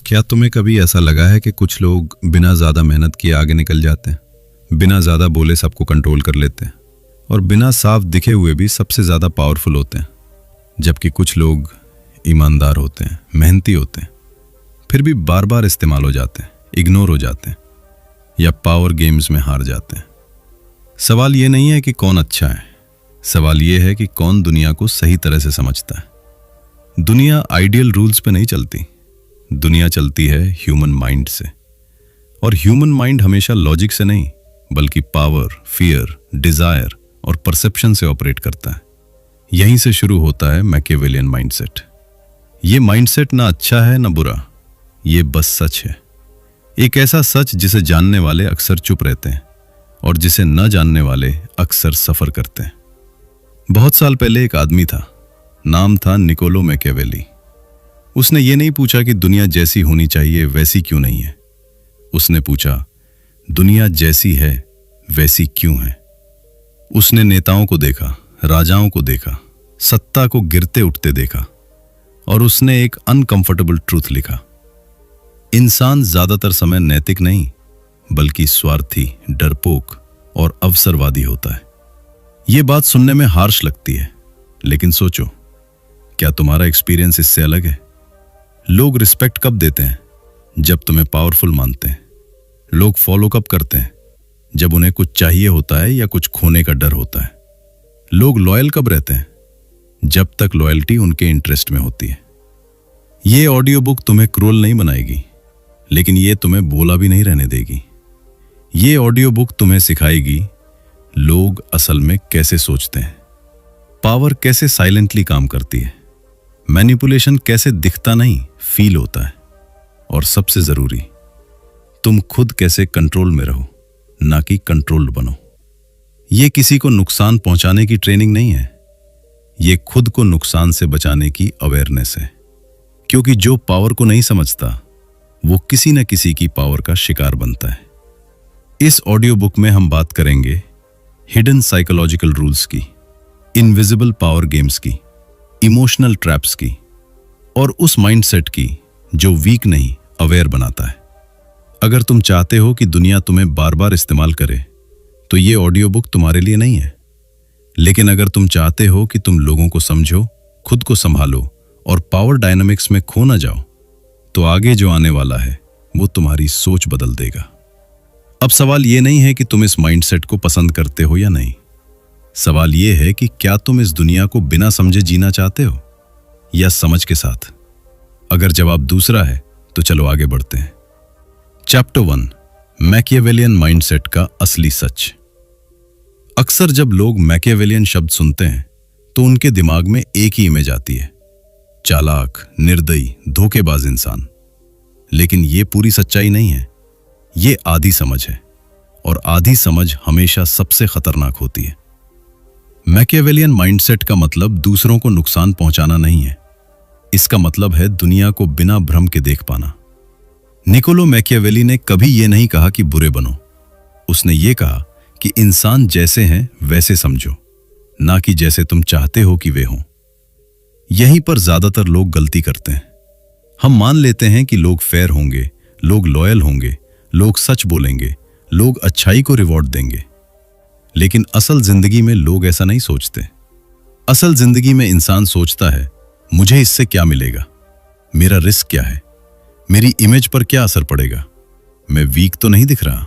क्या तुम्हें कभी ऐसा लगा है कि कुछ लोग बिना ज़्यादा मेहनत किए आगे निकल जाते हैं, बिना ज़्यादा बोले सबको कंट्रोल कर लेते हैं और बिना साफ दिखे हुए भी सबसे ज़्यादा पावरफुल होते हैं, जबकि कुछ लोग ईमानदार होते हैं, मेहनती होते हैं, फिर भी बार बार इस्तेमाल हो जाते हैं, इग्नोर हो जाते हैं या पावर गेम्स में हार जाते हैं। सवाल ये नहीं है कि कौन अच्छा है, सवाल ये है कि कौन दुनिया को सही तरह से समझता है। दुनिया आइडियल रूल्स पे नहीं चलती, दुनिया चलती है ह्यूमन माइंड से, और ह्यूमन माइंड हमेशा लॉजिक से नहीं बल्कि पावर, फियर, डिजायर और परसेप्शन से ऑपरेट करता है। यहीं से शुरू होता है मैकियावेलियन माइंडसेट। ये माइंडसेट ना अच्छा है ना बुरा, ये बस सच है। एक ऐसा सच जिसे जानने वाले अक्सर चुप रहते हैं और जिसे न जानने वाले अक्सर सफर करते हैं। बहुत साल पहले एक आदमी था, नाम था निकोलो मैकियावेली। उसने ये नहीं पूछा कि दुनिया जैसी होनी चाहिए वैसी क्यों नहीं है, उसने पूछा दुनिया जैसी है वैसी क्यों है। उसने नेताओं को देखा, राजाओं को देखा, सत्ता को गिरते उठते देखा और उसने एक अनकंफर्टेबल ट्रूथ लिखा। इंसान ज्यादातर समय नैतिक नहीं बल्कि स्वार्थी, डरपोक और अवसरवादी होता है। यह बात सुनने में हार्श लगती है, लेकिन सोचो, क्या तुम्हारा एक्सपीरियंस इससे अलग है? लोग रिस्पेक्ट कब देते हैं? जब तुम्हें पावरफुल मानते हैं। लोग फॉलो कब करते हैं? जब उन्हें कुछ चाहिए होता है या कुछ खोने का डर होता है। लोग लॉयल कब रहते हैं? जब तक लॉयल्टी उनके इंटरेस्ट में होती है। ये ऑडियो बुक तुम्हें क्रूअल नहीं बनाएगी, लेकिन ये तुम्हें बोला भी नहीं रहने देगी। ये ऑडियो बुक तुम्हें सिखाएगी लोग असल में कैसे सोचते हैं, पावर कैसे साइलेंटली काम करती है, मैनिपुलेशन कैसे दिखता नहीं फील होता है, और सबसे जरूरी, तुम खुद कैसे कंट्रोल में रहो ना कि कंट्रोल्ड बनो। ये किसी को नुकसान पहुंचाने की ट्रेनिंग नहीं है, ये खुद को नुकसान से बचाने की अवेयरनेस है। क्योंकि जो पावर को नहीं समझता वो किसी न किसी की पावर का शिकार बनता है। इस ऑडियो बुक में हम बात करेंगे हिडन साइकोलॉजिकल रूल्स की, इनविजिबल पावर गेम्स की, इमोशनल ट्रैप्स की और उस माइंडसेट की जो वीक नहीं अवेयर बनाता है। अगर तुम चाहते हो कि दुनिया तुम्हें बार बार इस्तेमाल करे तो ये ऑडियो बुक तुम्हारे लिए नहीं है। लेकिन अगर तुम चाहते हो कि तुम लोगों को समझो, खुद को संभालो और पावर डायनामिक्स में खो ना जाओ, तो आगे जो आने वाला है वो तुम्हारी सोच बदल देगा। अब सवाल ये नहीं है कि तुम इस माइंडसेट को पसंद करते हो या नहीं, सवाल ये है कि क्या तुम इस दुनिया को बिना समझे जीना चाहते हो या समझ के साथ। अगर जवाब दूसरा है तो चलो आगे बढ़ते हैं। चैप्टर 1, मैकियावेलियन माइंडसेट का असली सच। अक्सर जब लोग मैकियावेलियन शब्द सुनते हैं तो उनके दिमाग में एक ही इमेज आती है, चालाक, निर्दयी, धोखेबाज इंसान। लेकिन ये पूरी सच्चाई नहीं है, ये आधी समझ है, और आधी समझ हमेशा सबसे खतरनाक होती है। मैकियावेलियन माइंडसेट का मतलब दूसरों को नुकसान पहुंचाना नहीं है, इसका मतलब है दुनिया को बिना भ्रम के देख पाना। निकोलो मैकियावेली ने कभी यह नहीं कहा कि बुरे बनो, उसने ये कहा कि इंसान जैसे हैं वैसे समझो, ना कि जैसे तुम चाहते हो कि वे हों। यहीं पर ज्यादातर लोग गलती करते हैं। हम मान लेते हैं कि लोग फेयर होंगे, लोग लॉयल होंगे, लोग सच बोलेंगे, लोग अच्छाई को रिवॉर्ड देंगे। लेकिन असल जिंदगी में लोग ऐसा नहीं सोचते। असल जिंदगी में इंसान सोचता है, मुझे इससे क्या मिलेगा, मेरा रिस्क क्या है, मेरी इमेज पर क्या असर पड़ेगा, मैं वीक तो नहीं दिख रहा।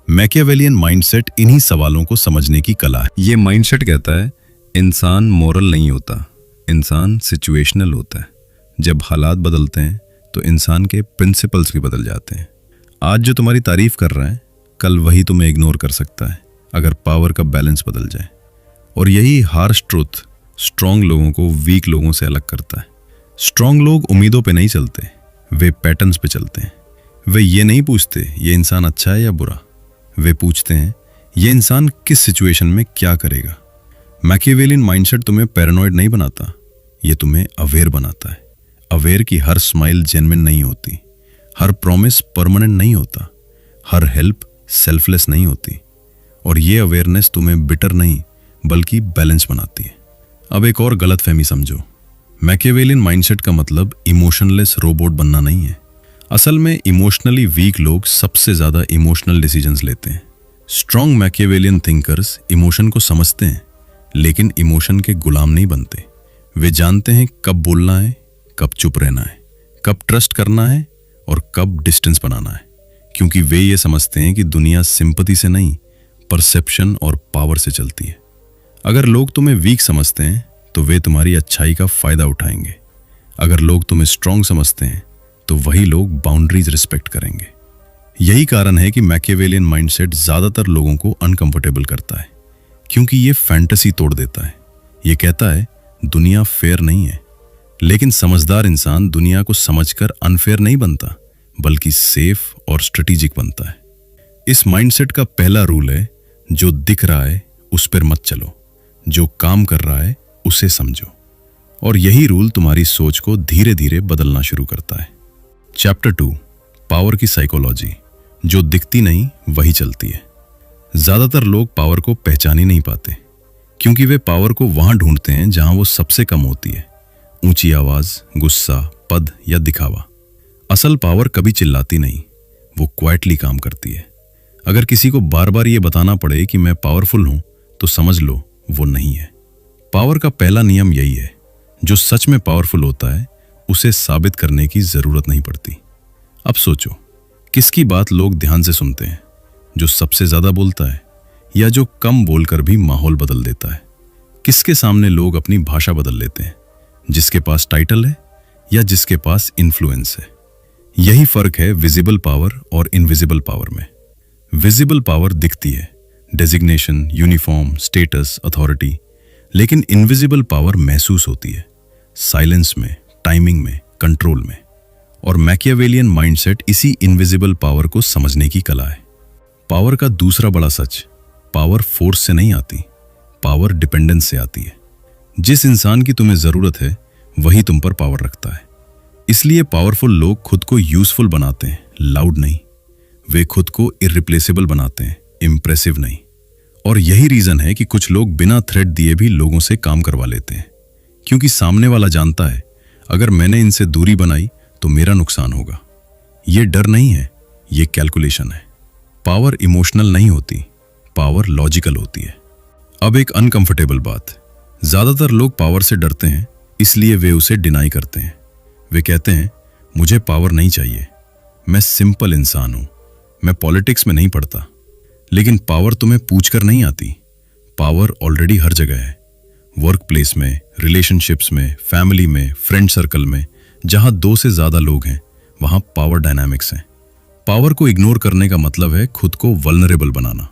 मैकियावेलियन माइंडसेट इन्हीं सवालों को समझने की कला है। ये माइंडसेट कहता है इंसान मोरल नहीं होता, इंसान सिचुएशनल होता है। जब हालात बदलते हैं तो इंसान के प्रिंसिपल्स भी बदल जाते हैं। आज जो तुम्हारी तारीफ कर रहा है, कल वही तुम्हें इग्नोर कर सकता है अगर पावर का बैलेंस बदल जाए। और यही हार्श ट्रूथ स्ट्रांग लोगों को वीक लोगों से अलग करता है। स्ट्रांग लोग उम्मीदों पे नहीं चलते, वे पैटर्न्स पे चलते हैं। वे ये नहीं पूछते ये इंसान अच्छा है या बुरा, वे पूछते हैं ये इंसान किस सिचुएशन में क्या करेगा। मैकियावेलियन माइंडसेट तुम्हें पैरानॉइड नहीं बनाता, ये तुम्हें अवेयर बनाता है। अवेयर कि हर स्माइल जेन्युइन नहीं होती, हर प्रॉमिस परमानेंट नहीं होता, हर हेल्प सेल्फलेस नहीं होती। और ये अवेयरनेस तुम्हें बिटर नहीं बल्कि बैलेंस बनाती है। अब एक और गलतफहमी समझो, मैकियावेलियन माइंडसेट का मतलब इमोशनलेस रोबोट बनना नहीं है। असल में इमोशनली वीक लोग सबसे ज्यादा इमोशनल डिसीजंस लेते हैं। स्ट्रॉन्ग मैकियावेलियन थिंकर्स इमोशन को समझते हैं, लेकिन इमोशन के गुलाम नहीं बनते। वे जानते हैं कब बोलना है, कब चुप रहना है, कब ट्रस्ट करना है और कब डिस्टेंस बनाना है, क्योंकि वे ये समझते हैं कि दुनिया सिंपैथी से नहीं, परसेप्शन और पावर से चलती है। अगर लोग तुम्हें वीक समझते हैं तो वे तुम्हारी अच्छाई का फायदा उठाएंगे। अगर लोग तुम्हें स्ट्रॉन्ग समझते हैं तो वही लोग बाउंड्रीज रिस्पेक्ट करेंगे। यही कारण है कि मैकियावेलियन माइंडसेट ज्यादातर लोगों को अनकंफर्टेबल करता है, क्योंकि ये फैंटेसी तोड़ देता है। ये कहता है दुनिया फेयर नहीं है, लेकिन समझदार इंसान दुनिया को समझकर अनफेयर नहीं बनता, बल्कि सेफ और स्ट्रेटेजिक बनता है। इस माइंडसेट का पहला रूल है, जो दिख रहा है उस पर मत चलो, जो काम कर रहा है उसे समझो। और यही रूल तुम्हारी सोच को धीरे धीरे बदलना शुरू करता है। चैप्टर 2, पावर की साइकोलॉजी। जो दिखती नहीं वही चलती है। ज्यादातर लोग पावर को पहचान ही नहीं पाते, क्योंकि वे पावर को वहां ढूंढते हैं जहां वो सबसे कम होती है। ऊंची आवाज, गुस्सा, पद या दिखावा। असल पावर कभी चिल्लाती नहीं, वो क्वाइटली काम करती है। अगर किसी को बार बार ये बताना पड़े कि मैं पावरफुल हूं, तो समझ लो वो नहीं है। पावर का पहला नियम यही है, जो सच में पावरफुल होता है उसे साबित करने की जरूरत नहीं पड़ती। अब सोचो, किसकी बात लोग ध्यान से सुनते हैं? जो सबसे ज्यादा बोलता है या जो कम बोलकर भी माहौल बदल देता है? किसके सामने लोग अपनी भाषा बदल लेते हैं? जिसके पास टाइटल है या जिसके पास इन्फ्लुएंस है? यही फर्क है विजिबल पावर और इनविजिबल पावर में। विजिबल पावर दिखती है, डेजिग्नेशन, यूनिफॉर्म, स्टेटस, अथॉरिटी। लेकिन इनविजिबल पावर महसूस होती है, साइलेंस में, टाइमिंग में, कंट्रोल में। और मैकियावेलियन माइंडसेट इसी इनविजिबल पावर को समझने की कला है। पावर का दूसरा बड़ा सच, पावर फोर्स से नहीं आती, पावर डिपेंडेंस से आती है। जिस इंसान की तुम्हें जरूरत है वही तुम पर पावर रखता है। इसलिए पावरफुल लोग खुद को यूजफुल बनाते हैं, लाउड नहीं। वे खुद को इररिप्लेसेबल बनाते हैं, इंप्रेसिव नहीं। और यही रीजन है कि कुछ लोग बिना थ्रेट दिए भी लोगों से काम करवा लेते हैं, क्योंकि सामने वाला जानता है अगर मैंने इनसे दूरी बनाई तो मेरा नुकसान होगा। ये डर नहीं है, ये कैलकुलेशन है। पावर इमोशनल नहीं होती, पावर लॉजिकल होती है। अब एक अनकंफर्टेबल बात, ज्यादातर लोग पावर से डरते हैं, इसलिए वे उसे डिनाई करते हैं। वे कहते हैं मुझे पावर नहीं चाहिए, मैं सिंपल इंसान हूं, मैं पॉलिटिक्स में नहीं पढ़ता। लेकिन पावर तुम्हें पूछकर नहीं आती, पावर ऑलरेडी हर जगह है। वर्क प्लेस में, रिलेशनशिप्स में, फैमिली में, फ्रेंड सर्कल में, जहां 2 से ज्यादा लोग हैं वहां पावर डायनामिक्स हैं। पावर को इग्नोर करने का मतलब है खुद को वल्नरेबल बनाना।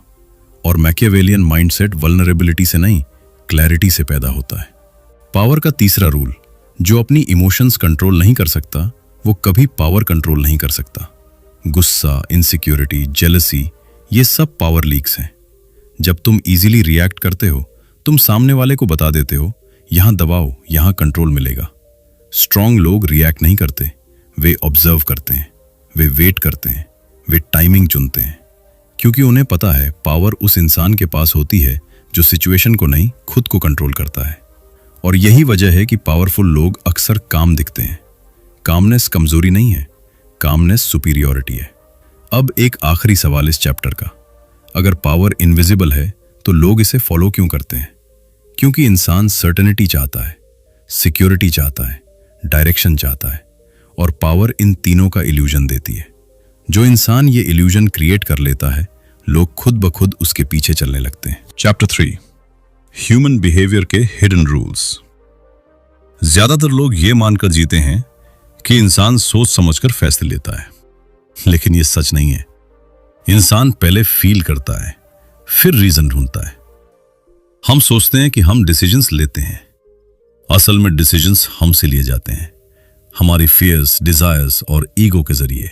और मैकियावेलियन माइंडसेट वल्नरेबिलिटी से नहीं, क्लैरिटी से पैदा होता है। पावर का तीसरा रूल, जो अपनी इमोशंस कंट्रोल नहीं कर सकता वो कभी पावर कंट्रोल नहीं कर सकता। गुस्सा, इनसिक्योरिटी, जेलसी, ये सब पावर लीक्स हैं। जब तुम इजीली रिएक्ट करते हो, तुम सामने वाले को बता देते हो यहां दबाओ, यहां कंट्रोल मिलेगा। स्ट्रांग लोग रिएक्ट नहीं करते, वे ऑब्जर्व करते हैं, वे वेट करते हैं, वे टाइमिंग चुनते हैं, क्योंकि उन्हें पता है पावर उस इंसान के पास होती है जो सिचुएशन को नहीं, खुद को कंट्रोल करता है। और यही वजह है कि पावरफुल लोग अक्सर काम दिखते हैं। कामनेस कमजोरी नहीं है, कामनेस सुपीरियॉरिटी है। अब एक आखिरी सवाल इस चैप्टर का, अगर पावर इनविजिबल है तो लोग इसे फॉलो क्यों करते हैं? क्योंकि इंसान सर्टेनिटी चाहता है, सिक्योरिटी चाहता है, डायरेक्शन चाहता है, और पावर इन तीनों का इल्यूजन देती है। जो इंसान ये इल्यूजन क्रिएट कर लेता है, लोग खुद ब खुद उसके पीछे चलने लगते हैं। चैप्टर 3, ह्यूमन बिहेवियर के हिडन रूल्स। ज्यादातर लोग ये मानकर जीते हैं कि इंसान सोच समझकर फैसले लेता है, लेकिन ये सच नहीं है। इंसान पहले फील करता है, फिर रीजन ढूंढता है। हम सोचते हैं कि हम डिसीजंस लेते हैं, असल में डिसीजंस हमसे लिए जाते हैं, हमारी फियर्स, डिजायर्स और ईगो के जरिए।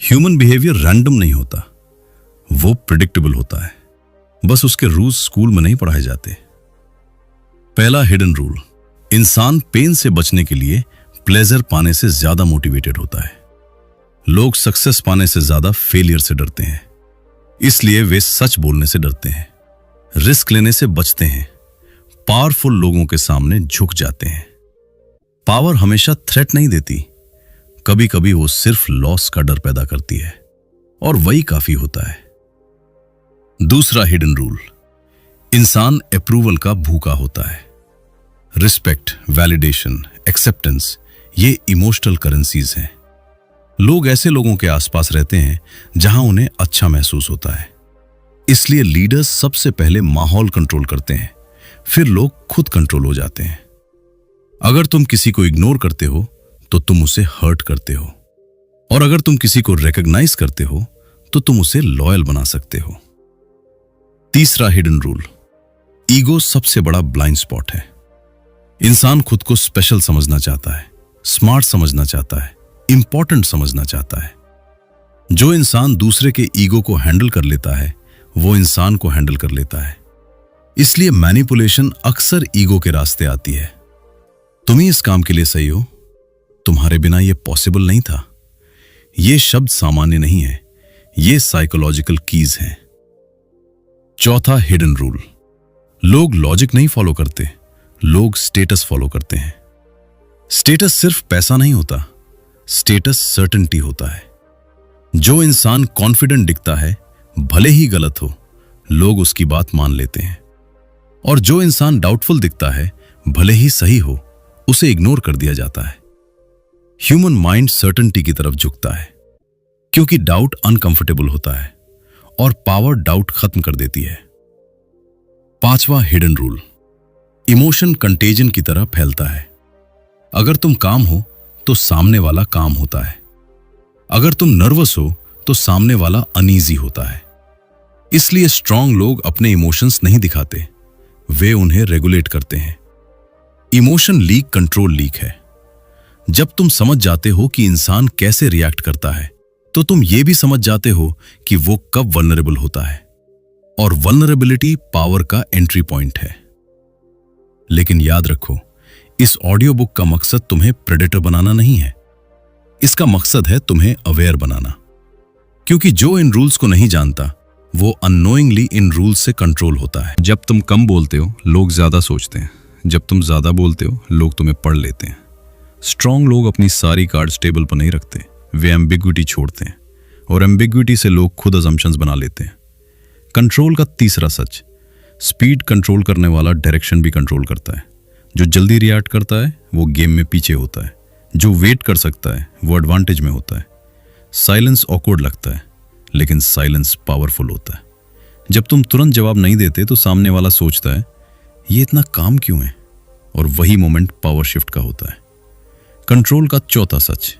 ह्यूमन बिहेवियर रैंडम नहीं होता, वो प्रिडिक्टेबल होता है, बस उसके रूल्स स्कूल में नहीं पढ़ाए जाते। पहला हिडन रूल, इंसान पेन से बचने के लिए प्लेजर पाने से ज्यादा मोटिवेटेड होता है। लोग सक्सेस पाने से ज्यादा फेलियर से डरते हैं, इसलिए वे सच बोलने से डरते हैं, रिस्क लेने से बचते हैं, पावरफुल लोगों के सामने झुक जाते हैं। पावर हमेशा थ्रेट नहीं देती, कभी कभी वो सिर्फ लॉस का डर पैदा करती है और वही काफी होता है। दूसरा हिडन रूल, इंसान अप्रूवल का भूखा होता है। रिस्पेक्ट, वैलिडेशन, एक्सेप्टेंस, ये इमोशनल करेंसीज हैं। लोग ऐसे लोगों के आसपास रहते हैं जहां उन्हें अच्छा महसूस होता है। इसलिए लीडर्स सबसे पहले माहौल कंट्रोल करते हैं, फिर लोग खुद कंट्रोल हो जाते हैं। अगर तुम किसी को इग्नोर करते हो तो तुम उसे हर्ट करते हो, और अगर तुम किसी को रिकॉग्नाइज करते हो तो तुम उसे लॉयल बना सकते हो। तीसरा हिडन रूल, ईगो सबसे बड़ा ब्लाइंड स्पॉट है। इंसान खुद को स्पेशल समझना चाहता है, स्मार्ट समझना चाहता है, इंपॉर्टेंट समझना चाहता है। जो इंसान दूसरे के ईगो को हैंडल कर लेता है वो इंसान को हैंडल कर लेता है। इसलिए मैनिपुलेशन अक्सर ईगो के रास्ते आती है। तुम ही इस काम के लिए सही हो, तुम्हारे बिना यह पॉसिबल नहीं था। ये शब्द सामान्य नहीं है, ये साइकोलॉजिकल कीज हैं। चौथा हिडन रूल, लोग लॉजिक नहीं फॉलो करते, लोग स्टेटस फॉलो करते हैं। स्टेटस सिर्फ पैसा नहीं होता, स्टेटस सर्टेनिटी होता है। जो इंसान कॉन्फिडेंट दिखता है, भले ही गलत हो, लोग उसकी बात मान लेते हैं। और जो इंसान डाउटफुल दिखता है, भले ही सही हो, उसे इग्नोर कर दिया जाता है। ह्यूमन माइंड सर्टेनिटी की तरफ झुकता है क्योंकि डाउट अनकंफर्टेबल होता है और पावर डाउट खत्म कर देती है। पांचवा हिडन रूल, इमोशन कंटेजन की तरह फैलता है। अगर तुम काम हो तो सामने वाला काम होता है। अगर तुम नर्वस हो तो सामने वाला अनईजी होता है। इसलिए स्ट्रांग लोग अपने इमोशंस नहीं दिखाते, वे उन्हें रेगुलेट करते हैं। इमोशन लीक कंट्रोल लीक है। जब तुम समझ जाते हो कि इंसान कैसे रिएक्ट करता है तो तुम ये भी समझ जाते हो कि वो कब वल्नरेबल होता है। और वल्नरेबिलिटी पावर का एंट्री पॉइंट है। लेकिन याद रखो, इस ऑडियो बुक का मकसद तुम्हें प्रेडेटर बनाना नहीं है, इसका मकसद है तुम्हें अवेयर बनाना। क्योंकि जो इन रूल्स को नहीं जानता वो अननोइंगली इन रूल्स से कंट्रोल होता है। जब तुम कम बोलते हो लोग ज्यादा सोचते हैं, जब तुम ज्यादा बोलते हो लोग तुम्हें पढ़ लेते हैं। स्ट्रांग लोग अपनी सारी कार्ड्स टेबल पर नहीं रखते, वे एम्बिग्विटी छोड़ते हैं और एम्बिग्विटी से लोग खुद अजम्पशंस बना लेते हैं। कंट्रोल का तीसरा सच, स्पीड कंट्रोल करने वाला डायरेक्शन भी कंट्रोल करता है। जो जल्दी रिएक्ट करता है वो गेम में पीछे होता है, जो वेट कर सकता है वो एडवांटेज में होता है। साइलेंस ऑकवर्ड लगता है लेकिन साइलेंस पावरफुल होता है। जब तुम तुरंत जवाब नहीं देते तो सामने वाला सोचता है ये इतना काम क्यों है, और वही मोमेंट पावर शिफ्ट का होता है। कंट्रोल का चौथा सच,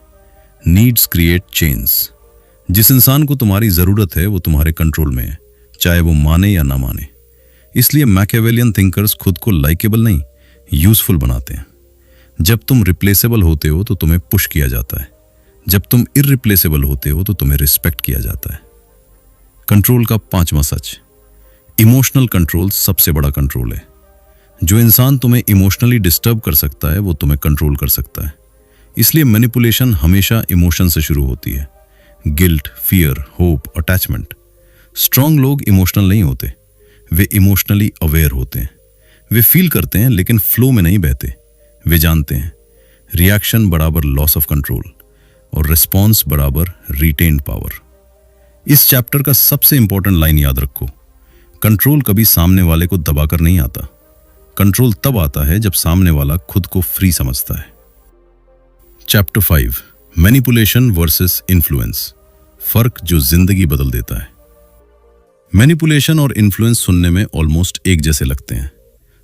नीड्स क्रिएट चेंज। जिस इंसान को तुम्हारी जरूरत है वो तुम्हारे कंट्रोल में है, चाहे वो माने या ना माने। इसलिए मैकियावेलियन थिंकर्स खुद को लाइकेबल नहीं, यूजफुल बनाते हैं। जब तुम रिप्लेसेबल होते हो तो तुम्हें पुश किया जाता है, जब तुम इररिप्लेसेबल होते हो तो तुम्हें रिस्पेक्ट किया जाता है। कंट्रोल का पांचवा सच, इमोशनल कंट्रोल सबसे बड़ा कंट्रोल है। जो इंसान तुम्हें इमोशनली डिस्टर्ब कर सकता है वो तुम्हें कंट्रोल कर सकता है। इसलिए मैनिपुलेशन हमेशा इमोशन से शुरू होती है, guilt, fear, hope, attachment. Strong लोग इमोशनल नहीं होते, वे इमोशनली अवेयर होते हैं। वे फील करते हैं लेकिन फ्लो में नहीं बहते। वे जानते हैं रिएक्शन बराबर लॉस ऑफ कंट्रोल और रिस्पॉन्स बराबर रिटेन्ड पावर। इस चैप्टर का सबसे इंपॉर्टेंट लाइन याद रखो, कंट्रोल कभी सामने वाले को दबाकर नहीं आता। कंट्रोल तब आता है जब सामने वाला खुद को फ्री समझता है। चैप्टर 5, मैनिपुलेशन वर्सेस इन्फ्लुएंस, फर्क जो जिंदगी बदल देता है। मैनिपुलेशन और इन्फ्लुएंस सुनने में ऑलमोस्ट एक जैसे लगते हैं।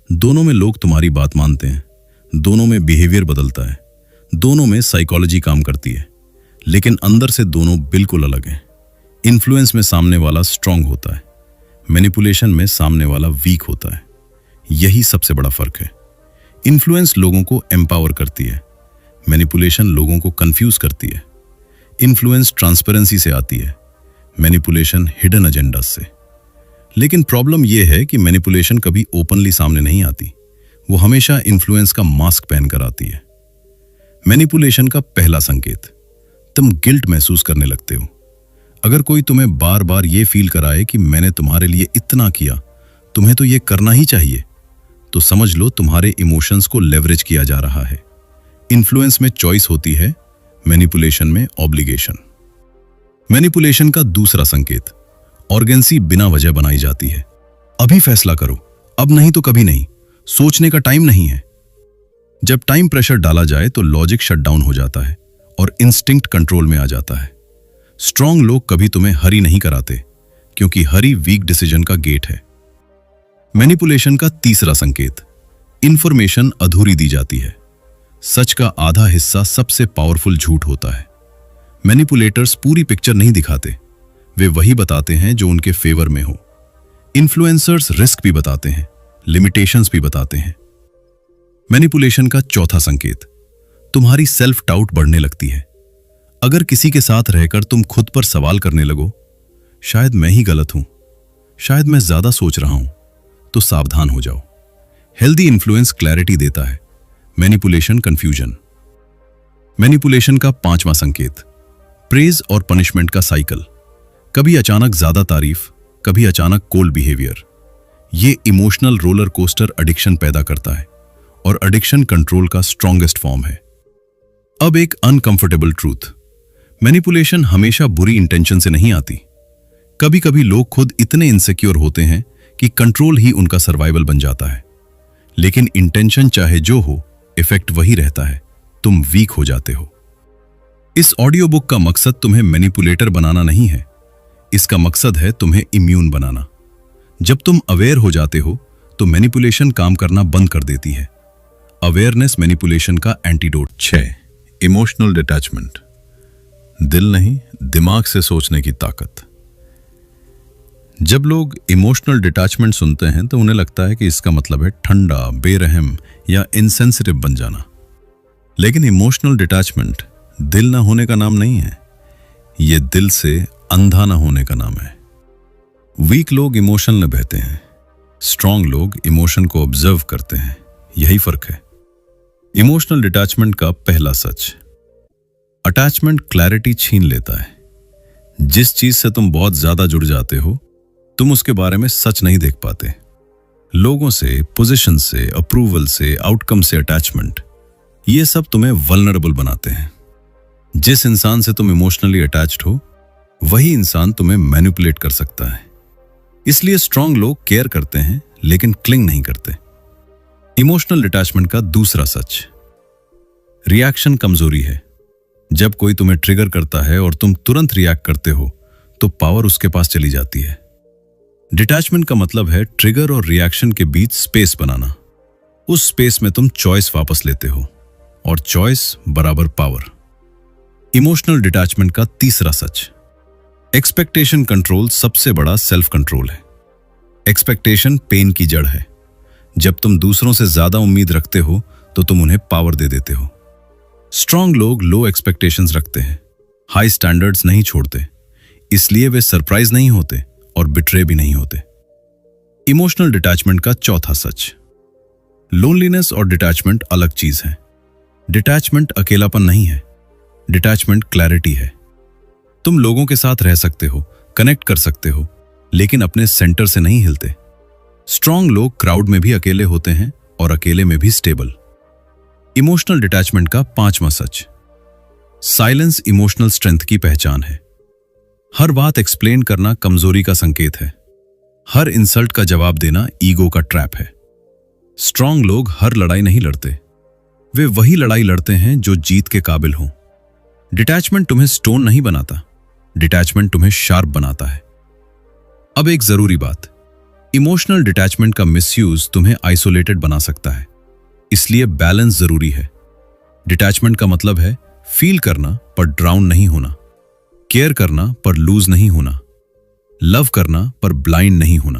दोनों में लोग तुम्हारी बात मानते हैं, दोनों में बिहेवियर बदलता है, दोनों में साइकोलॉजी काम करती है, लेकिन अंदर से दोनों बिल्कुल अलग हैं। इन्फ्लुएंस में सामने वाला स्ट्रांग होता है, मैनिपुलेशन में सामने वाला वीक होता है। यही सबसे बड़ा फर्क है। इन्फ्लुएंस लोगों को एम्पावर करती है, मैनिपुलेशन लोगों को कंफ्यूज करती है। इन्फ्लुएंस ट्रांसपेरेंसी से आती है, मैनिपुलेशन हिडन एजेंडा से। लेकिन प्रॉब्लम यह है कि मैनिपुलेशन कभी ओपनली सामने नहीं आती, वो हमेशा इन्फ्लुएंस का मास्क पहनकर आती है। मैनिपुलेशन का पहला संकेत, तुम गिल्ट महसूस करने लगते हो। अगर कोई तुम्हें बार बार ये फील कराए कि मैंने तुम्हारे लिए इतना किया, तुम्हें तो ये करना ही चाहिए, तो समझ लो तुम्हारे इमोशंस को लेवरेज किया जा रहा है। इन्फ्लुएंस में चॉइस होती है, मैनिपुलेशन में ऑब्लिगेशन। मैनिपुलेशन का दूसरा संकेत, ऑर्गेंसी बिना वजह बनाई जाती है। अभी फैसला करो, अब नहीं तो कभी नहीं, सोचने का टाइम नहीं है। जब टाइम प्रेशर डाला जाए तो लॉजिक शट डाउन हो जाता है और इंस्टिंक्ट कंट्रोल में आ जाता है। स्ट्रांग लोग कभी तुम्हें हरी नहीं कराते, क्योंकि हरी वीक डिसीजन का गेट है। मैनिपुलेशन का तीसरा संकेत, इंफॉर्मेशन अधूरी दी जाती है। सच का आधा हिस्सा सबसे पावरफुल झूठ होता है। मैनिपुलेटर्स पूरी पिक्चर नहीं दिखाते, वे वही बताते हैं जो उनके फेवर में हो। इन्फ्लुएंसर्स रिस्क भी बताते हैं, लिमिटेशंस भी बताते हैं। मैनिपुलेशन का चौथा संकेत, तुम्हारी सेल्फ डाउट बढ़ने लगती है। अगर किसी के साथ रहकर तुम खुद पर सवाल करने लगो, शायद मैं ही गलत हूं, शायद मैं ज्यादा सोच रहा हूं, तो सावधान हो जाओ। हेल्दी इन्फ्लुएंस क्लैरिटी देता है, मैनिपुलेशन कंफ्यूजन। मैनिपुलेशन का पांचवा संकेत, प्रेज और पनिशमेंट का साइकिल। कभी अचानक ज्यादा तारीफ, कभी अचानक कोल्ड बिहेवियर। ये इमोशनल रोलर कोस्टर एडिक्शन पैदा करता है और एडिक्शन कंट्रोल का स्ट्रॉन्गेस्ट फॉर्म है। अब एक अनकंफर्टेबल ट्रूथ, मैनिपुलेशन हमेशा बुरी इंटेंशन से नहीं आती। कभी कभी लोग खुद इतने इनसिक्योर होते हैं कि कंट्रोल ही उनका सर्वाइवल बन जाता है। लेकिन इंटेंशन चाहे जो हो, इफेक्ट वही रहता है, तुम वीक हो जाते हो। इस ऑडियो बुक का मकसद तुम्हें मैनिपुलेटर बनाना नहीं है, इसका मकसद है तुम्हें इम्यून बनाना। जब तुम अवेयर हो जाते हो तो मैनिपुलेशन काम करना बंद कर देती है। अवेयरनेस मैनिपुलेशन का एंटीडोट। 6, emotional detachment. दिल नहीं, दिमाग से सोचने की ताकत। जब लोग इमोशनल डिटैचमेंट सुनते हैं तो उन्हें लगता है कि इसका मतलब है ठंडा, बेरहम या इनसेंसिटिव बन जाना। लेकिन इमोशनल डिटैचमेंट दिल ना होने का नाम नहीं है, यह दिल से अंधा ना होने का नाम है। वीक लोग इमोशन में बहते हैं, स्ट्रांग लोग इमोशन को ऑब्जर्व करते हैं, यही फर्क है। इमोशनल डिटैचमेंट का पहला सच, अटैचमेंट क्लैरिटी छीन लेता है। जिस चीज से तुम बहुत ज्यादा जुड़ जाते हो, तुम उसके बारे में सच नहीं देख पाते। लोगों से, पोजीशन से, अप्रूवल से, आउटकम से अटैचमेंट, ये सब तुम्हें वल्नरेबल बनाते हैं। जिस इंसान से तुम इमोशनली अटैच्ड हो, वही इंसान तुम्हें मैनिपुलेट कर सकता है। इसलिए स्ट्रांग लोग केयर करते हैं लेकिन क्लिंग नहीं करते। इमोशनल डिटैचमेंट का दूसरा सच, रिएक्शन कमजोरी है। जब कोई तुम्हें ट्रिगर करता है और तुम तुरंत रिएक्ट करते हो तो पावर उसके पास चली जाती है। डिटैचमेंट का मतलब है ट्रिगर और रिएक्शन के बीच स्पेस बनाना। उस स्पेस में तुम चॉइस वापस लेते हो और चॉइस बराबर पावर। इमोशनल डिटैचमेंट का तीसरा सच, एक्सपेक्टेशन कंट्रोल सबसे बड़ा सेल्फ कंट्रोल है। एक्सपेक्टेशन पेन की जड़ है। जब तुम दूसरों से ज्यादा उम्मीद रखते हो तो तुम उन्हें पावर दे देते हो। स्ट्रांग लोग लो एक्सपेक्टेशंस रखते हैं, हाई स्टैंडर्ड्स नहीं छोड़ते, इसलिए वे सरप्राइज नहीं होते और बिट्रे भी नहीं होते। इमोशनल डिटैचमेंट का चौथा सच, लोनलीनेस और डिटैचमेंट अलग चीज है। डिटैचमेंट अकेलापन नहीं है, डिटैचमेंट क्लैरिटी है। तुम लोगों के साथ रह सकते हो, कनेक्ट कर सकते हो, लेकिन अपने सेंटर से नहीं हिलते। स्ट्रांग लोग क्राउड में भी अकेले होते हैं और अकेले में भी स्टेबल। इमोशनल डिटैचमेंट का पांचवा सच, साइलेंस इमोशनल स्ट्रेंथ की पहचान है। हर बात एक्सप्लेन करना कमजोरी का संकेत है। हर इंसल्ट का जवाब देना ईगो का ट्रैप है। स्ट्रांग लोग हर लड़ाई नहीं लड़ते, वे वही लड़ाई लड़ते हैं जो जीत के काबिल हों। डिटैचमेंट तुम्हें स्टोन नहीं बनाता, डिटैचमेंट तुम्हें शार्प बनाता है। अब एक जरूरी बात, इमोशनल डिटैचमेंट का मिसयूज तुम्हें आइसोलेटेड बना सकता है, इसलिए बैलेंस जरूरी है। डिटैचमेंट का मतलब है फील करना पर ड्राउन नहीं होना, केयर करना पर लूज नहीं होना, लव करना पर ब्लाइंड नहीं होना,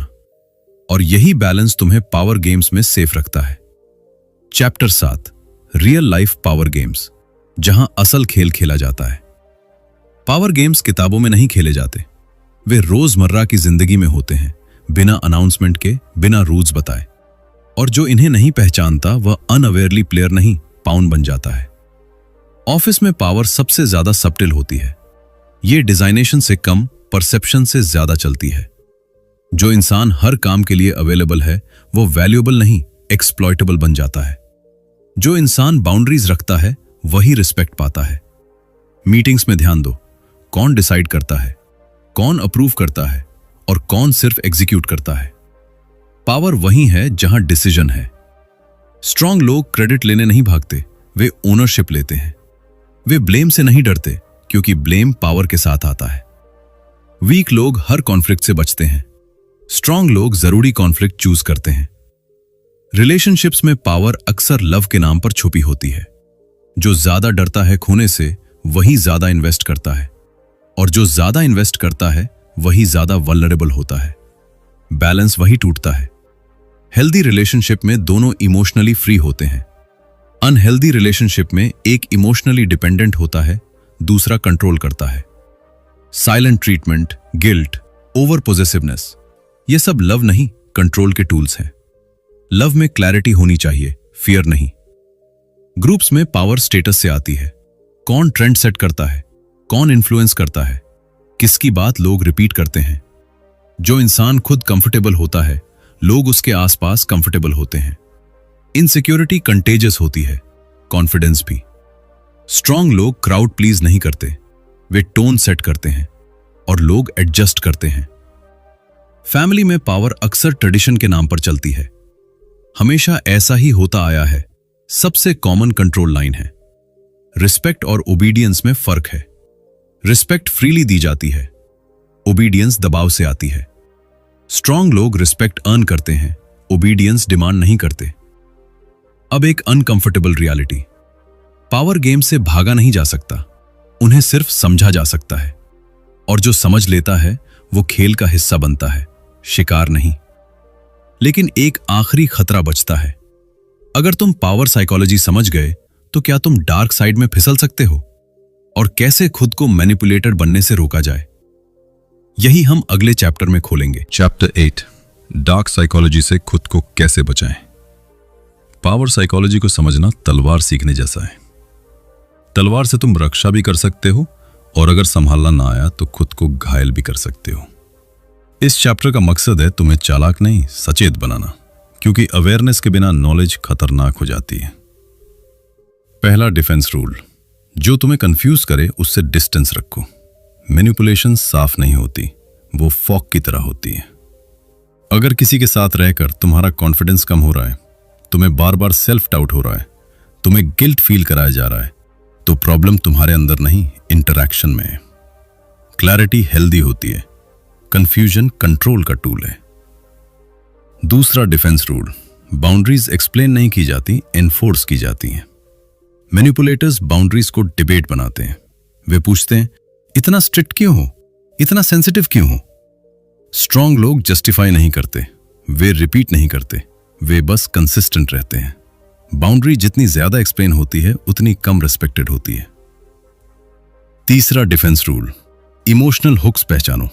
और यही बैलेंस तुम्हें पावर गेम्स में सेफ रखता है। Chapter 7, real life power games, जहां असल खेल खेला जाता है। पावर गेम्स किताबों में नहीं खेले जाते, वे रोजमर्रा की जिंदगी में होते हैं, बिना अनाउंसमेंट के, बिना रूल्स बताए। और जो इन्हें नहीं पहचानता वह अनअवेयरली प्लेयर नहीं, पाउन बन जाता है। ऑफिस में पावर सबसे ज्यादा सब्टिल होती है। ये डिजाइनेशन से कम, परसेप्शन से ज्यादा चलती है। जो इंसान हर काम के लिए अवेलेबल है वो वैल्यूएबल नहीं, एक्सप्लॉयटेबल बन जाता है। जो इंसान बाउंड्रीज रखता है वही रिस्पेक्ट पाता है। मीटिंग्स में ध्यान दो, कौन डिसाइड करता है, कौन अप्रूव करता है और कौन सिर्फ एग्जीक्यूट करता है। पावर वहीं है जहां डिसीजन है। स्ट्रांग लोग क्रेडिट लेने नहीं भागते, वे ओनरशिप लेते हैं। वे ब्लेम से नहीं डरते, क्योंकि ब्लेम पावर के साथ आता है। वीक लोग हर कॉन्फ्लिक्ट से बचते हैं, स्ट्रांग लोग जरूरी कॉन्फ्लिक्ट चूज करते हैं। रिलेशनशिप्स में पावर अक्सर लव के नाम पर छुपी होती है। जो ज्यादा डरता है खोने से, वही ज्यादा इन्वेस्ट करता है, और जो ज्यादा इन्वेस्ट करता है वही ज्यादा वल्नरेबल होता है। बैलेंस वही टूटता है। हेल्दी रिलेशनशिप में दोनों इमोशनली फ्री होते हैं। अनहेल्दी रिलेशनशिप में एक इमोशनली डिपेंडेंट होता है, दूसरा कंट्रोल करता है। Silent treatment, guilt, over possessiveness, ये सब लव नहीं, कंट्रोल के टूल्स हैं। लव में क्लैरिटी होनी चाहिए, फियर नहीं। ग्रुप्स में पावर स्टेटस से आती है। कौन ट्रेंड सेट करता है, कौन इन्फ्लुएंस करता है, किसकी बात लोग रिपीट करते हैं। जो इंसान खुद कंफर्टेबल होता है, लोग उसके आसपास कंफर्टेबल होते हैं। इनसिक्योरिटी कंटेजियस होती है, कॉन्फिडेंस भी। स्ट्रांग लोग क्राउड प्लीज नहीं करते, वे टोन सेट करते हैं और लोग एडजस्ट करते हैं। फैमिली में पावर अक्सर ट्रेडिशन के नाम पर चलती है। हमेशा ऐसा ही होता आया है। सबसे कॉमन कंट्रोल लाइन है। रिस्पेक्ट और ओबीडियंस में फर्क है। रिस्पेक्ट फ्रीली दी जाती है, ओबीडियंस दबाव से आती है। स्ट्रांग लोग रिस्पेक्ट अर्न करते हैं, ओबीडियंस डिमांड नहीं करते। अब एक अनकंफर्टेबल रियलिटी। पावर गेम से भागा नहीं जा सकता, उन्हें सिर्फ समझा जा सकता है। और जो समझ लेता है वो खेल का हिस्सा बनता है, शिकार नहीं। लेकिन एक आखिरी खतरा बचता है। अगर तुम पावर साइकोलॉजी समझ गए तो क्या तुम डार्क साइड में फिसल सकते हो? और कैसे खुद को मैनिपुलेटर बनने से रोका जाए, यही हम अगले चैप्टर में खोलेंगे। चैप्टर 8, डार्क साइकोलॉजी से खुद को कैसे बचाएं। पावर साइकोलॉजी को समझना तलवार सीखने जैसा है। तलवार से तुम रक्षा भी कर सकते हो, और अगर संभालना ना आया तो खुद को घायल भी कर सकते हो। इस चैप्टर का मकसद है तुम्हें चालाक नहीं, सचेत बनाना, क्योंकि अवेयरनेस के बिना नॉलेज खतरनाक हो जाती है। पहला डिफेंस रूल, जो तुम्हें कंफ्यूज करे उससे डिस्टेंस रखो। मैनिपुलेशन साफ नहीं होती, वो फॉग की तरह होती है। अगर किसी के साथ रहकर तुम्हारा कॉन्फिडेंस कम हो रहा है, तुम्हें बार बार सेल्फ डाउट हो रहा है, तुम्हें गिल्ट फील कराया जा रहा है, तो प्रॉब्लम तुम्हारे अंदर नहीं, इंटरैक्शन में है। क्लैरिटी हेल्दी होती है, कंफ्यूजन कंट्रोल का टूल है। दूसरा डिफेंस रूल, बाउंड्रीज एक्सप्लेन नहीं की जाती, एनफोर्स की जाती हैं। मैनिपुलेटर्स बाउंड्रीज को डिबेट बनाते हैं। वे पूछते हैं, इतना स्ट्रिक्ट क्यों हो, इतना सेंसिटिव क्यों हो? स्ट्रांग लोग जस्टिफाई नहीं करते, वे रिपीट नहीं करते, वे बस कंसिस्टेंट रहते हैं। बाउंड्री जितनी ज्यादा एक्सप्लेन होती है उतनी कम रिस्पेक्टेड होती है। तीसरा डिफेंस रूल, इमोशनल हुक्स पहचानो।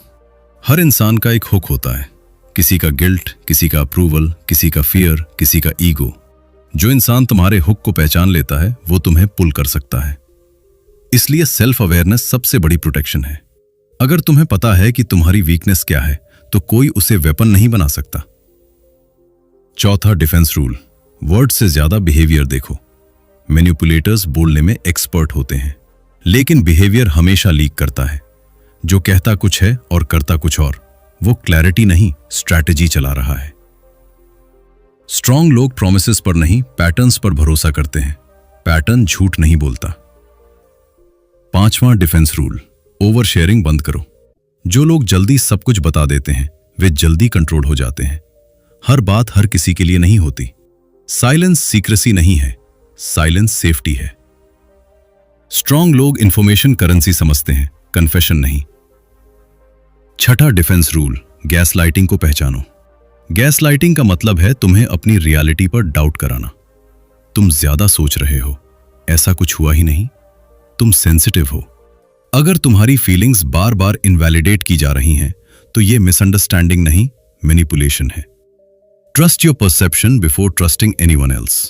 हर इंसान का एक हुक होता है, किसी का गिल्ट, किसी का अप्रूवल, किसी का फियर, किसी का ईगो। जो इंसान तुम्हारे हुक को पहचान लेता है वो तुम्हें पुल कर सकता है। इसलिए सेल्फ अवेयरनेस सबसे बड़ी प्रोटेक्शन है। अगर तुम्हें पता है कि तुम्हारी वीकनेस क्या है तो कोई उसे वेपन नहीं बना सकता। चौथा डिफेंस रूल, वर्ड से ज्यादा बिहेवियर देखो। मैनिपुलेटर्स बोलने में एक्सपर्ट होते हैं, लेकिन बिहेवियर हमेशा लीक करता है। जो कहता कुछ है और करता कुछ और, वो क्लैरिटी नहीं, स्ट्रैटेजी चला रहा है। स्ट्रांग लोग प्रॉमिसेस पर नहीं, पैटर्न्स पर भरोसा करते हैं। पैटर्न झूठ नहीं बोलता। पांचवां डिफेंस रूल, ओवर शेयरिंग बंद करो। जो लोग जल्दी सब कुछ बता देते हैं वे जल्दी कंट्रोल हो जाते हैं। हर बात हर किसी के लिए नहीं होती। साइलेंस सीक्रेसी नहीं है, साइलेंस सेफ्टी है। स्ट्रांग लोग इंफॉर्मेशन करेंसी समझते हैं, कन्फेशन नहीं। छठा डिफेंस रूल, गैस लाइटिंग को पहचानो। गैस लाइटिंग का मतलब है तुम्हें अपनी रियलिटी पर डाउट कराना। तुम ज्यादा सोच रहे हो, ऐसा कुछ हुआ ही नहीं, तुम सेंसिटिव हो। अगर तुम्हारी फीलिंग्स बार बार इनवैलिडेट की जा रही हैं तो यह मिसअंडरस्टैंडिंग नहीं, मैनिपुलेशन है। Trust your perception before trusting anyone else.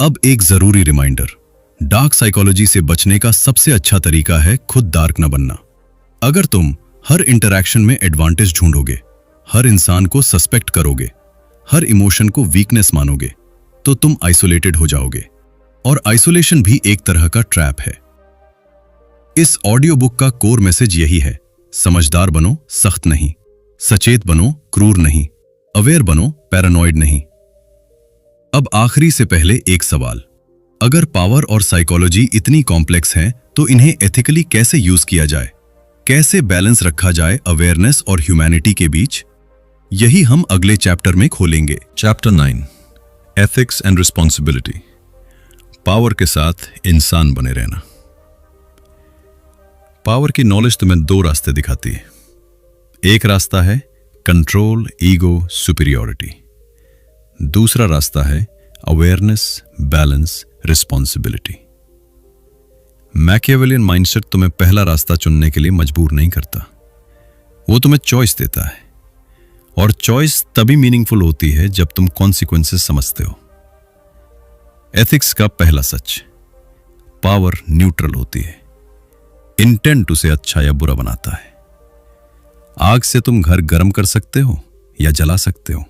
अब एक जरूरी रिमाइंडर, डार्क साइकोलॉजी से बचने का सबसे अच्छा तरीका है खुद डार्क न बनना। अगर तुम हर इंटरैक्शन में एडवांटेज ढूंढोगे, हर इंसान को सस्पेक्ट करोगे, हर इमोशन को वीकनेस मानोगे, तो तुम आइसोलेटेड हो जाओगे। और आइसोलेशन भी एक तरह का ट्रैप है। इस ऑडियो बुक का कोर मैसेज यही है, समझदार बनो, सख्त नहीं, सचेत बनो, क्रूर नहीं, अवेयर बनो, पैरानॉइड नहीं। अब आखिरी से पहले एक सवाल, अगर पावर और साइकोलॉजी इतनी कॉम्प्लेक्स हैं तो इन्हें एथिकली कैसे यूज किया जाए, कैसे बैलेंस रखा जाए अवेयरनेस और ह्यूमैनिटी के बीच, यही हम अगले चैप्टर में खोलेंगे। Chapter 9, ethics and responsibility. Power के साथ इंसान बने रहना। पावर की नॉलेज तुम्हें दो रास्ते दिखाती है। एक रास्ता है कंट्रोल, ईगो, सुपीरियॉरिटी। दूसरा रास्ता है awareness, balance, responsibility. Machiavellian mindset तुम्हें पहला रास्ता चुनने के लिए मजबूर नहीं करता, वो तुम्हें चॉइस देता है, और चॉइस तभी मीनिंगफुल होती है जब तुम कॉन्सिक्वेंसेस समझते हो। एथिक्स का पहला सच, पावर न्यूट्रल होती है, इंटेंट उसे अच्छा या बुरा बनाता है। आग से तुम घर गर्म कर सकते हो या जला सकते हो।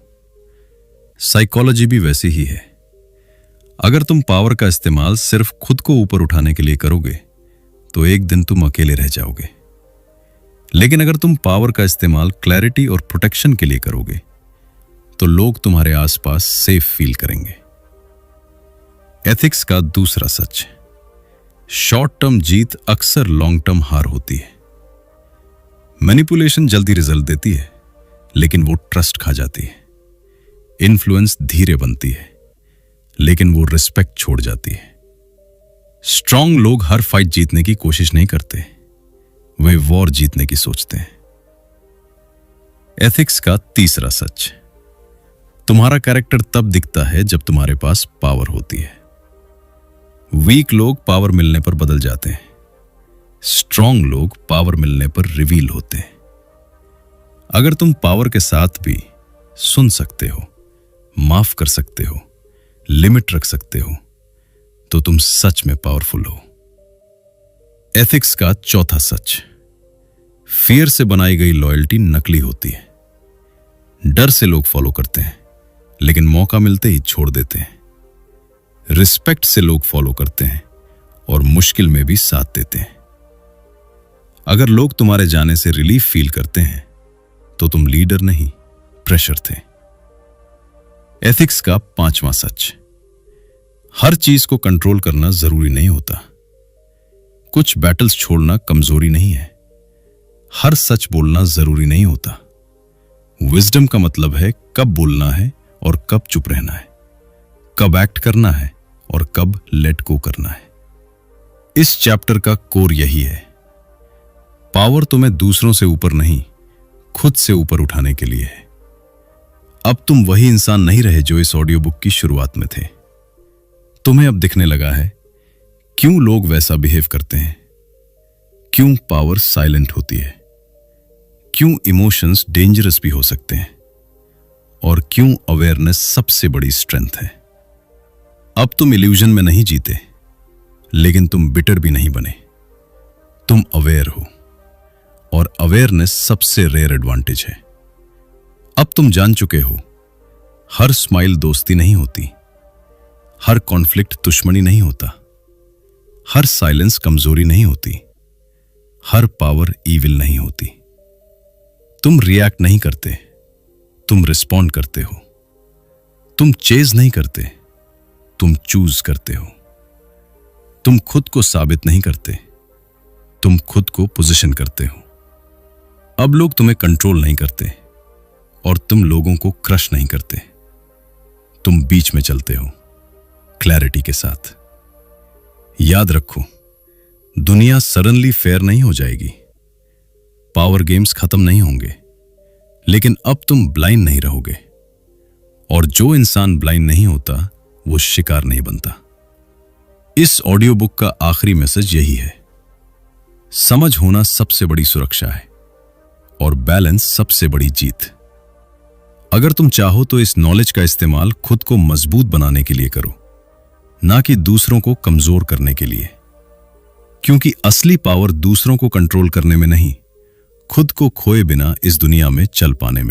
साइकोलॉजी भी वैसी ही है। अगर तुम पावर का इस्तेमाल सिर्फ खुद को ऊपर उठाने के लिए करोगे तो एक दिन तुम अकेले रह जाओगे, लेकिन अगर तुम पावर का इस्तेमाल क्लैरिटी और प्रोटेक्शन के लिए करोगे तो लोग तुम्हारे आसपास सेफ फील करेंगे। एथिक्स का दूसरा सच, शॉर्ट टर्म जीत अक्सर लॉन्ग टर्म हार होती है। मैनिपुलेशन जल्दी रिजल्ट देती है, लेकिन वो ट्रस्ट खा जाती है। इन्फ्लुएंस धीरे बनती है, लेकिन वो रिस्पेक्ट छोड़ जाती है। स्ट्रांग लोग हर फाइट जीतने की कोशिश नहीं करते, वे वॉर जीतने की सोचते हैं। एथिक्स का तीसरा सच, तुम्हारा कैरेक्टर तब दिखता है जब तुम्हारे पास पावर होती है। वीक लोग पावर मिलने पर बदल जाते हैं, स्ट्रांग लोग पावर मिलने पर रिवील होते हैं। अगर तुम पावर के साथ भी सुन सकते हो, माफ कर सकते हो, लिमिट रख सकते हो, तो तुम सच में पावरफुल हो। एथिक्स का चौथा सच, फियर से बनाई गई लॉयल्टी नकली होती है। डर से लोग फॉलो करते हैं, लेकिन मौका मिलते ही छोड़ देते हैं। रिस्पेक्ट से लोग फॉलो करते हैं और मुश्किल में भी साथ देते हैं। अगर लोग तुम्हारे जाने से रिलीफ फील करते हैं तो तुम लीडर नहीं, प्रेशर थे। एथिक्स का पांचवां सच, हर चीज को कंट्रोल करना जरूरी नहीं होता। कुछ बैटल्स छोड़ना कमजोरी नहीं है। हर सच बोलना जरूरी नहीं होता। विजडम का मतलब है कब बोलना है और कब चुप रहना है, कब एक्ट करना है और कब लेट गो करना है। इस चैप्टर का कोर यही है, पावर तुम्हें दूसरों से ऊपर नहीं, खुद से ऊपर उठाने के लिए है। अब तुम वही इंसान नहीं रहे जो इस ऑडियो बुक की शुरुआत में थे। तुम्हें अब दिखने लगा है क्यों लोग वैसा बिहेव करते हैं, क्यों पावर साइलेंट होती है, क्यों इमोशंस डेंजरस भी हो सकते हैं, और क्यों अवेयरनेस सबसे बड़ी स्ट्रेंथ है। अब तुम इल्यूजन में नहीं जीते, लेकिन तुम बिटर भी नहीं बने। तुम अवेयर हो, और अवेयरनेस सबसे रेयर एडवांटेज है। अब तुम जान चुके हो, हर स्माइल दोस्ती नहीं होती, हर कॉन्फ्लिक्ट दुश्मनी नहीं होता, हर साइलेंस कमजोरी नहीं होती, हर पावर ईविल नहीं होती। तुम रिएक्ट नहीं करते, तुम रिस्पॉन्ड करते हो। तुम चेज नहीं करते, तुम चूज करते हो। तुम खुद को साबित नहीं करते, तुम खुद को पोजीशन करते हो। अब लोग तुम्हें कंट्रोल नहीं करते और तुम लोगों को क्रश नहीं करते। तुम बीच में चलते हो, क्लैरिटी के साथ। याद रखो, दुनिया सडनली फेयर नहीं हो जाएगी, पावर गेम्स खत्म नहीं होंगे, लेकिन अब तुम ब्लाइंड नहीं रहोगे। और जो इंसान ब्लाइंड नहीं होता वो शिकार नहीं बनता। इस ऑडियो बुक का आखिरी मैसेज यही है, समझ होना सबसे बड़ी सुरक्षा है और बैलेंस सबसे बड़ी जीत। अगर तुम चाहो तो इस नॉलेज का इस्तेमाल खुद को मजबूत बनाने के लिए करो, ना कि दूसरों को कमजोर करने के लिए। क्योंकि असली पावर दूसरों को कंट्रोल करने में नहीं, खुद को खोए बिना इस दुनिया में चल पाने में।